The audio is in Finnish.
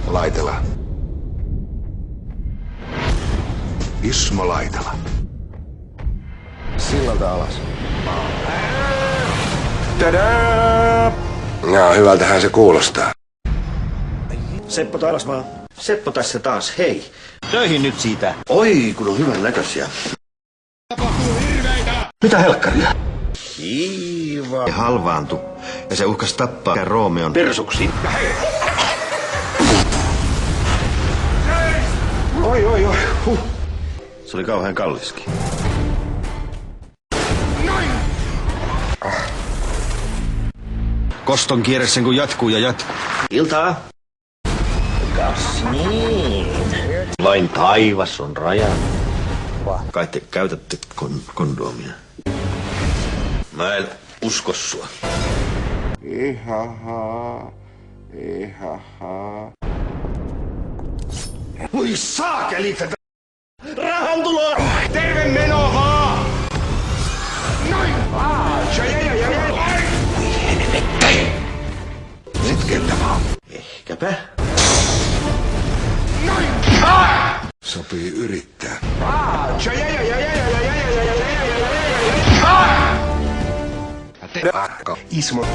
Laitela. Ismo Laitela. Sillalta alas. Tadaa! No, hyvältähän se kuulostaa. Seppo Tailasmaa. Seppo tässä taas, hei. Töihin nyt siitä. Oi, kun on hyvän näköisiä. Tapahtuu hirveitä! Mitä helkkaria? Kiiva. Halvaantu. Ja se uhkas tappaa Roomeon persuksi. Oi. Se oli kauhean kalliskin. Noin! Koston kierre sen kun jatkuu ja jatkuu. Iltaa. Kas niin. Vain taivas on rajan. Kai te käytätte kondoomia. Mä en usko sua. Ihaha. Voi saakeli tätä! Rahan tuloa! Terve meno vaan! Noin! Sitkeltä vaan. Ehkäpä. Noin! Sopii yrittää. Ismo.